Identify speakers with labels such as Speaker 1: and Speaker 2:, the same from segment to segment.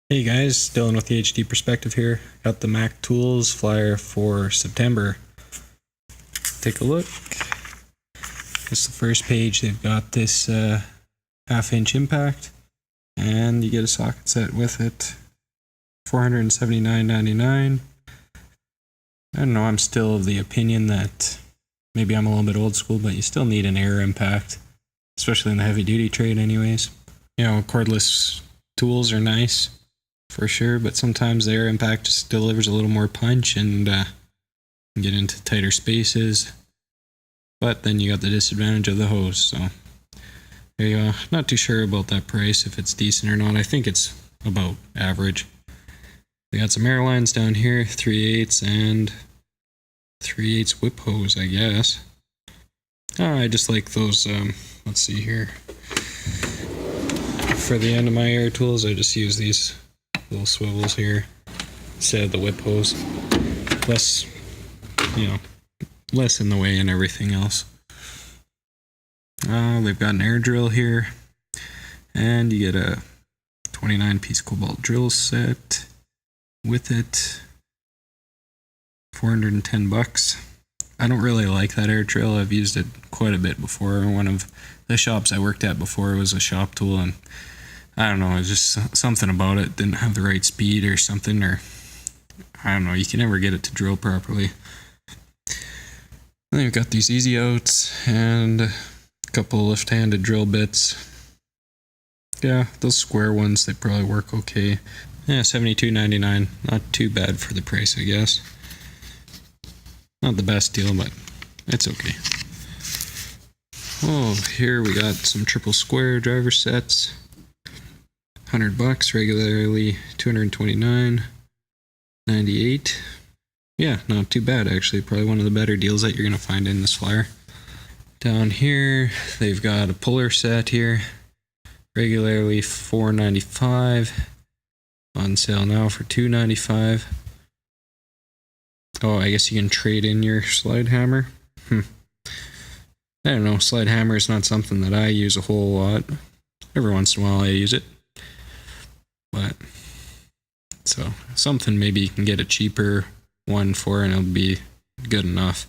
Speaker 1: Hey guys, Dylan with the HD Perspective here. Got the Mac Tools flyer for September. Take a look. It's the first page. They've got this half-inch impact, and you get a socket set with it. $479.99. I don't know, I'm still of the opinion that maybe I'm a little bit old school, but you still need an air impact, especially in the heavy-duty trade anyways. You know, cordless tools are nice, for sure, but sometimes the air impact just delivers a little more punch and get into tighter spaces. But then you got the disadvantage of the hose, so there you go. Not too sure about that price, if it's decent or not. I think it's about average. We got some air lines down here, 3/8 and 3/8 whip hose, I guess. I just like those, let's see here. For the end of my air tools, I just use these little swivels here instead of the whip hose. Less, less in the way and everything else. They've got an air drill here, and you get a 29-piece cobalt drill set with it. $410. I don't really like that air drill. I've used it quite a bit before. One of the shops I worked at before was a shop tool, and I don't know, it was just something about it. Didn't have the right speed or something, or I don't know, you can never get it to drill properly. And then you've got these easy outs and a couple left-handed drill bits. Yeah, those square ones, they probably work okay. Yeah, $72.99. Not too bad for the price, I guess. Not the best deal, but it's okay. Oh, here we got some triple square driver sets. $100, regularly $229.98. Yeah, not too bad actually. Probably one of the better deals that you're gonna find in this flyer. Down here, they've got a puller set here, regularly $495. On sale now for $295. Oh, I guess you can trade in your slide hammer. I don't know. Slide hammer is not something that I use a whole lot. Every once in a while I use it. But, so, something maybe you can get a cheaper one for and it'll be good enough.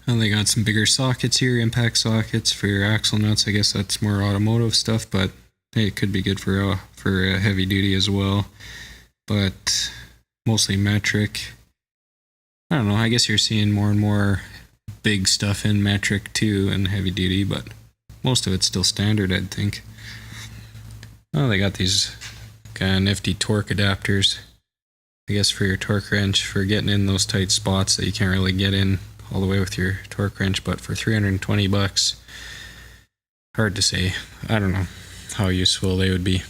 Speaker 1: And they got some bigger sockets here, impact sockets for your axle nuts. I guess that's more automotive stuff, but hey, it could be good for heavy duty as well. But mostly metric. I don't know, I guess you're seeing more and more big stuff in metric too and heavy duty, but most of it's still standard, I'd think. Oh, they got these kind of nifty torque adapters. I guess for your torque wrench, for getting in those tight spots that you can't really get in all the way with your torque wrench, but for $320, hard to say. I don't know how useful they would be.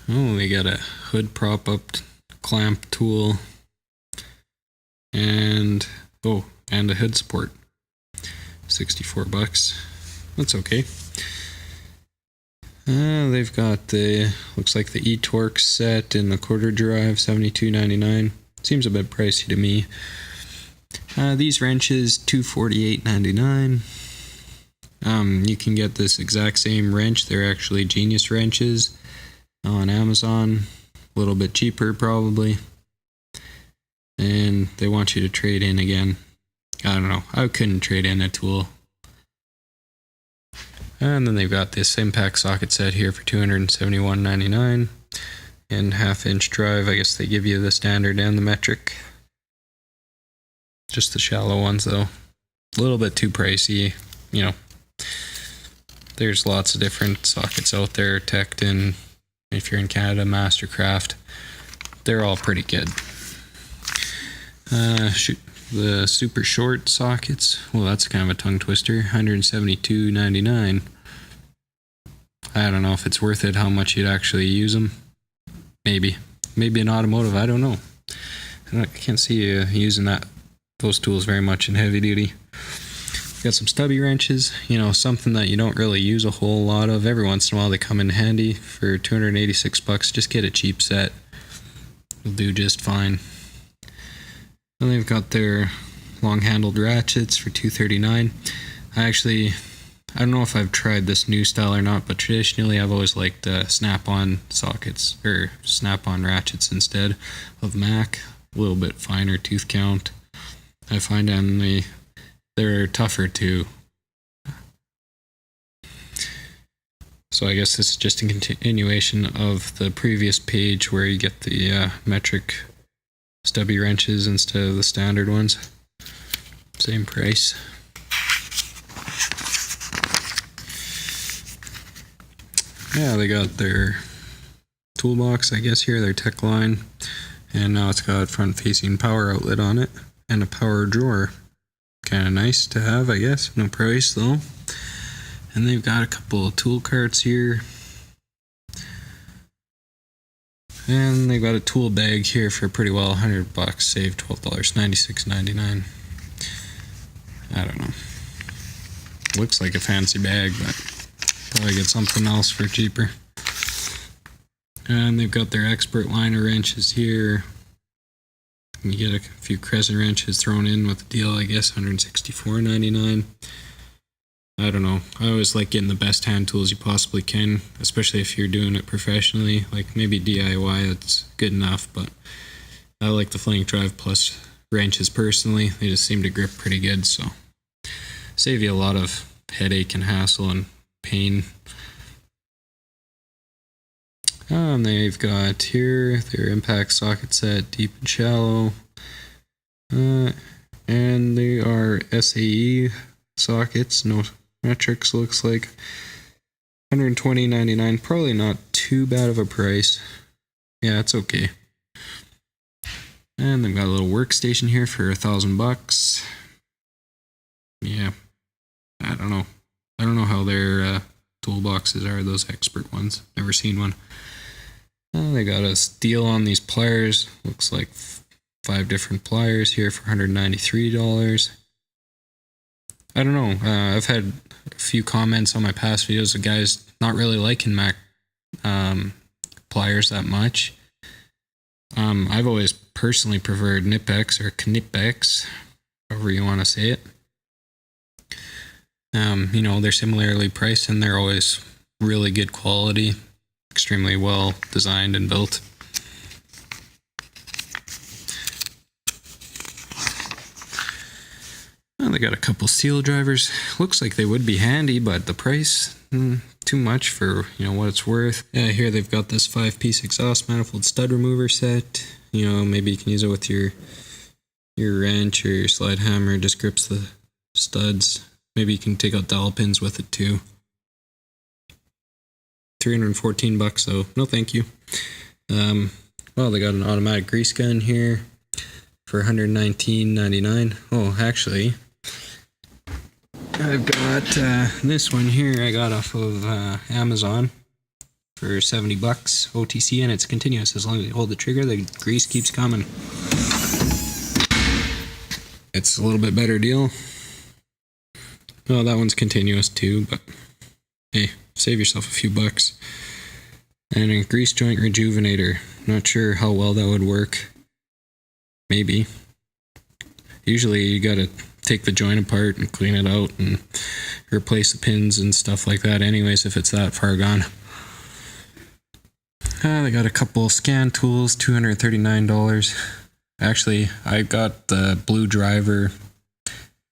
Speaker 1: Oh, they got a hood prop up clamp tool and a hood support. $64. That's okay. They've got the, looks like the e-torque set in the quarter drive, $72.99. Seems a bit pricey to me. These wrenches, $248.99. You can get this exact same wrench. They're actually Genius wrenches on Amazon. A little bit cheaper probably. And they want you to trade in again. I don't know. I couldn't trade in a tool. And then they've got this impact socket set here for $271.99. And half-inch drive. I guess they give you the standard and the metric. Just the shallow ones though. A little bit too pricey. You know, there's lots of different sockets out there. Tecton, if you're in Canada, Mastercraft. They're all pretty good. The super short sockets. Well, that's kind of a tongue twister. $172.99. I don't know if it's worth it, how much you'd actually use them. Maybe in automotive, I don't know. I can't see you using those tools very much in heavy duty. Got some stubby wrenches, something that you don't really use a whole lot of. Every once in a while they come in handy for $286. Just get a cheap set. It'll do just fine. And they've got their long-handled ratchets for $239. I don't know if I've tried this new style or not, but traditionally I've always liked snap-on sockets, or snap-on ratchets instead of Mac. A little bit finer tooth count, I find, and they're tougher too. So I guess this is just a continuation of the previous page where you get the metric stubby wrenches instead of the standard ones. Same price. Yeah, they got their toolbox, I guess here, their tech line. And now it's got front-facing power outlet on it and a power drawer. Kind of nice to have, I guess. No price though. And they've got a couple of tool carts here. And they got a tool bag here for pretty well $100. Save $12, $96.99. I don't know. Looks like a fancy bag, but probably get something else for cheaper. And they've got their expert liner wrenches here. You get a few crescent wrenches thrown in with the deal, I guess, $164.99. I don't know. I always like getting the best hand tools you possibly can, especially if you're doing it professionally. Like maybe DIY, that's good enough, but I like the Flank Drive Plus wrenches personally. They just seem to grip pretty good, so save you a lot of headache and hassle and pain. And they've got here their impact socket set, deep and shallow. And they are SAE sockets, no metrics, looks like. $120.99, probably not too bad of a price. Yeah, it's okay. And they've got a little workstation here for $1,000. Yeah, I don't know. I don't know how their toolboxes are, those expert ones. Never seen one. They got a deal on these pliers. Looks like 5 different pliers here for $193. I don't know. I've had a few comments on my past videos of guys not really liking Mac pliers that much. I've always personally preferred Knipex or Knipex, however you want to say it. You know, they're similarly priced and they're always really good quality, extremely well designed and built. Well, they got a couple seal drivers. Looks like they would be handy, but the price, too much for, you know, what it's worth. Yeah, here they've got this 5-piece exhaust manifold stud remover set. You know, maybe you can use it with your wrench or your slide hammer. It just grips the studs. Maybe you can take out dowel pins with it too. $314, so no thank you. Well, they got an automatic grease gun here for $119.99. Oh, actually, I've got this one here I got off of Amazon for $70 OTC, and it's continuous. As long as you hold the trigger, the grease keeps coming. It's a little bit better deal. Well, that one's continuous too, but hey, save yourself a few bucks. And a grease joint rejuvenator. Not sure how well that would work. Maybe. Usually you gotta take the joint apart and clean it out and replace the pins and stuff like that anyways if it's that far gone. They got a couple scan tools, $239. Actually, I got the Blue Driver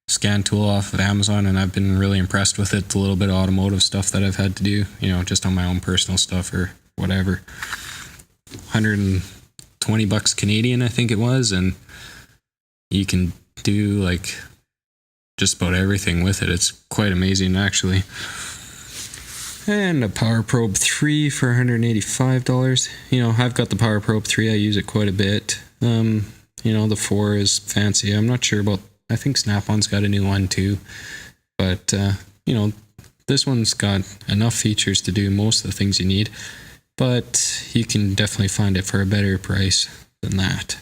Speaker 1: scan tool off of Amazon, and I've been really impressed with it. The little bit of automotive stuff that I've had to do, you know, just on my own personal stuff or whatever. $120 Canadian, I think it was, and you can do like just about everything with it. It's quite amazing, actually. And a Power Probe 3 for $185. You know, I've got the Power Probe 3. I use it quite a bit. You know, the 4 is fancy. I'm not sure about, I think Snap-on's got a new one too. But, you know, this one's got enough features to do most of the things you need. But you can definitely find it for a better price than that.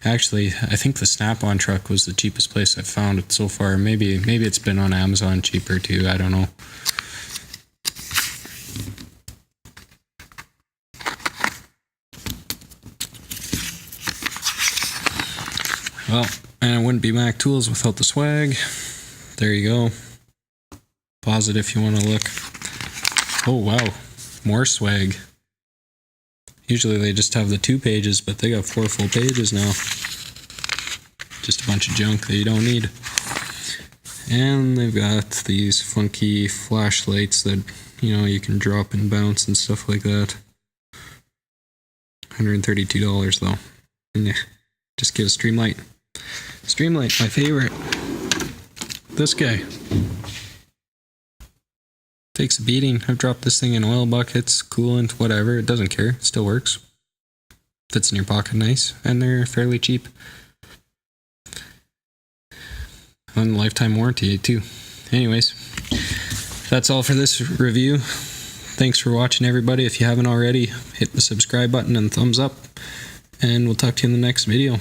Speaker 1: Actually, I think the Snap-on truck was the cheapest place I've found it so far. Maybe it's been on Amazon cheaper too. I don't know. Well, And it wouldn't be Mac Tools without the swag. There you go. Pause it if you want to look. Oh, wow. More swag. Usually they just have the 2 pages, but they got 4 full pages now. Just a bunch of junk that you don't need. And they've got these funky flashlights that, you know, you can drop and bounce and stuff like that. $132 though. Yeah, just get a Streamlight. Streamlight, my favorite. This guy. Takes a beating. I've dropped this thing in oil buckets, coolant, whatever. It doesn't care. It still works. Fits in your pocket nice. And they're fairly cheap. On lifetime warranty too. Anyways, that's all for this review. Thanks for watching, everybody. If you haven't already, hit the subscribe button and thumbs up. And we'll talk to you in the next video.